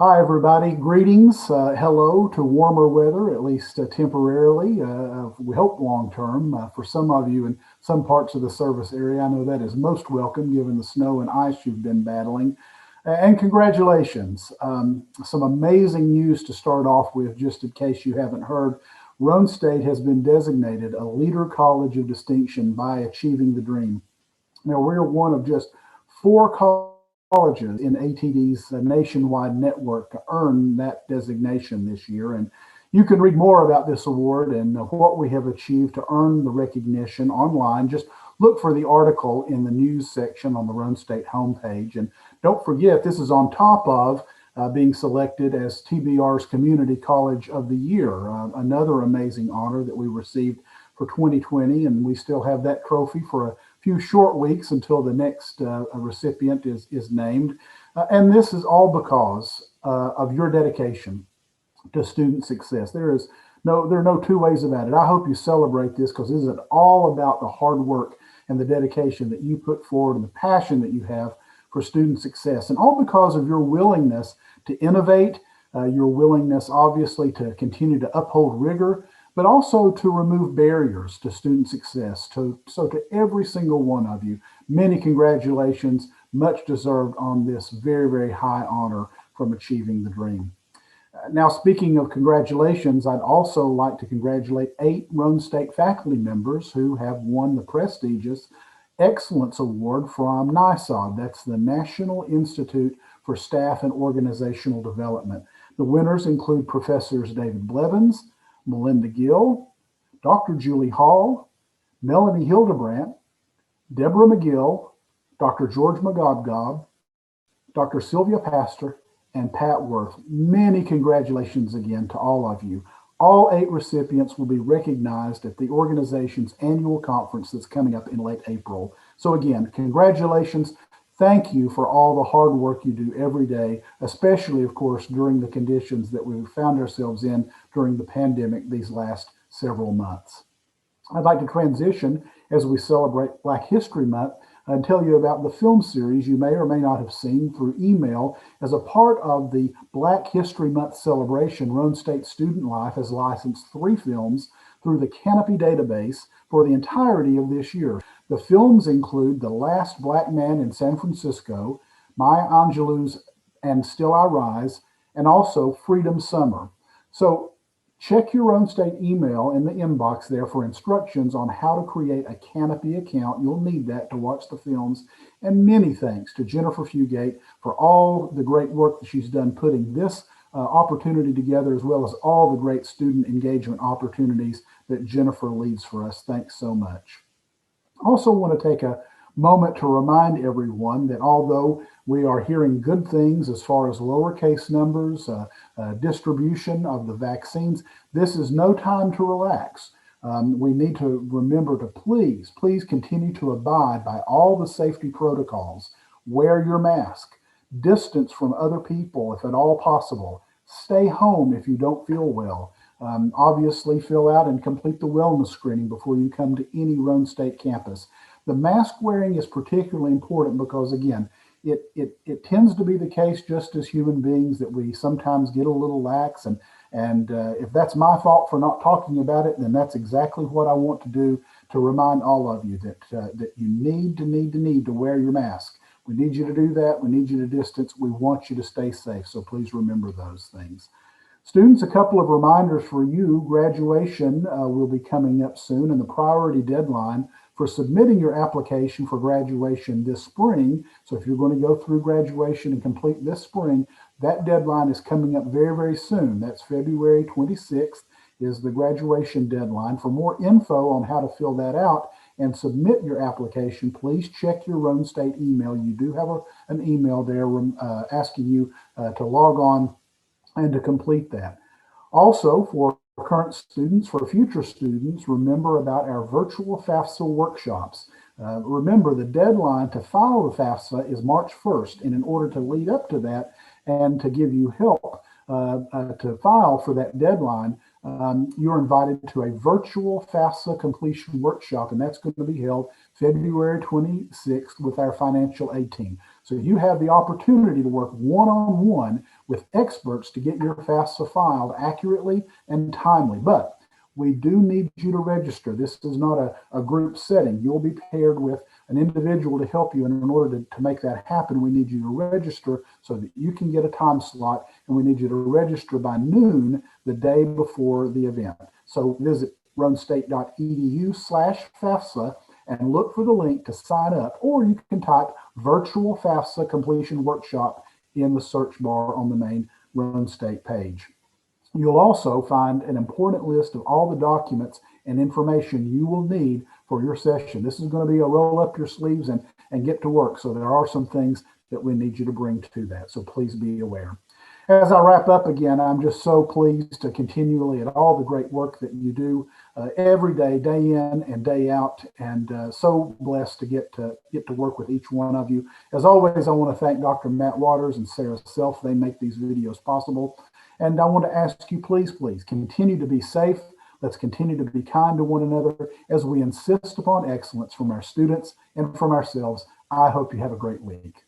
Hi, everybody. Greetings. Hello to warmer weather, at least temporarily. We hope long term. For some of you in some parts of the service area, I know that is most welcome given the snow and ice you've been battling. And congratulations. Some amazing news to start off with, just in case you haven't heard. Roan State has been designated a Leader College of Distinction by Achieving the Dream. Now, we're one of just four colleges in ATD's nationwide network to earn that designation this year. And you can read more about this award and what we have achieved to earn the recognition online. Just look for the article in the news section on the Roan State homepage. And don't forget, this is on top of being selected as TBR's Community College of the Year, another amazing honor that we received for 2020. And we still have that trophy for a few short weeks until the next recipient is named. And this is all because of your dedication to student success. There are no two ways about it. I hope you celebrate this because this is all about the hard work and the dedication that you put forward and the passion that you have for student success, and all because of your willingness to innovate, your willingness, obviously, to continue to uphold rigor, but also to remove barriers to student success. So to every single one of you, many congratulations, much deserved on this very, very high honor from Achieving the Dream. Now, speaking of congratulations, I'd also like to congratulate 8 Roan State faculty members who have won the prestigious Excellence Award from NISOD. That's the National Institute for Staff and Organizational Development. The winners include Professors David Blevins, Melinda Gill, Dr. Julie Hall, Melanie Hildebrandt, Deborah McGill, Dr. George McGobgob, Dr. Sylvia Pastor, and Pat Worth. Many congratulations again to all of you. All 8 recipients will be recognized at the organization's annual conference that's coming up in late April. So again, congratulations. Thank you for all the hard work you do every day, especially, of course, during the conditions that we've found ourselves in during the pandemic these last several months. I'd like to transition as we celebrate Black History Month and tell you about the film series you may or may not have seen through email. As a part of the Black History Month celebration, Roan State Student Life has licensed 3 films through the Canopy database for the entirety of this year. The films include The Last Black Man in San Francisco, Maya Angelou's And Still I Rise, and also Freedom Summer. So check your Roan State email in the inbox there for instructions on how to create a Canopy account. You'll need that to watch the films. And many thanks to Jennifer Fugate for all the great work that she's done putting this opportunity together, as well as all the great student engagement opportunities that Jennifer leads for us. Thanks so much. Also want to take a moment to remind everyone that although we are hearing good things as far as lower case numbers, distribution of the vaccines, this is no time to relax. We need to remember to please continue to abide by all the safety protocols. Wear your mask, distance from other people if at all possible. Stay home if you don't feel well. Obviously, fill out and complete the wellness screening before you come to any Roan State campus. The mask wearing is particularly important because, again, it tends to be the case just as human beings that we sometimes get a little lax. And if that's my fault for not talking about it, then that's exactly what I want to do to remind all of you that you need to wear your mask. We need you to do that. We need you to distance. We want you to stay safe. So please remember those things. Students, a couple of reminders for you. Graduation will be coming up soon, and the priority deadline for submitting your application for graduation this spring. So if you're going to go through graduation and complete this spring, that deadline is coming up very, very soon. That's February 26th is the graduation deadline. For more info on how to fill that out and submit your application, please check your Roan State email. You do have an email there asking you to log on and to complete that. Also, for current students, for future students, remember about our virtual FAFSA workshops. Remember, the deadline to file the FAFSA is March 1st, and in order to lead up to that and to give you help to file for that deadline, you're invited to a virtual FAFSA completion workshop, and that's going to be held February 26th with our financial aid team. So you have the opportunity to work one-on-one with experts to get your FAFSA filed accurately and timely. But we do need you to register. This is not a group setting. You'll be paired with an individual to help you. And in order to make that happen, we need you to register so that you can get a time slot. And we need you to register by noon the day before the event. So visit roanstate.edu/FAFSA and look for the link to sign up, or you can type virtual FAFSA completion workshop in the search bar on the main Roan State page. You'll also find an important list of all the documents and information you will need for your session. This is going to be a roll up your sleeves and get to work. So there are some things that we need you to bring to that. So please be aware. As I wrap up again, I'm just so pleased to continually at all the great work that you do every day, day in and day out, and so blessed to get to work with each one of you. As always, I want to thank Dr. Matt Waters and Sarah Self. They make these videos possible. And I want to ask you, please continue to be safe. Let's continue to be kind to one another as we insist upon excellence from our students and from ourselves. I hope you have a great week.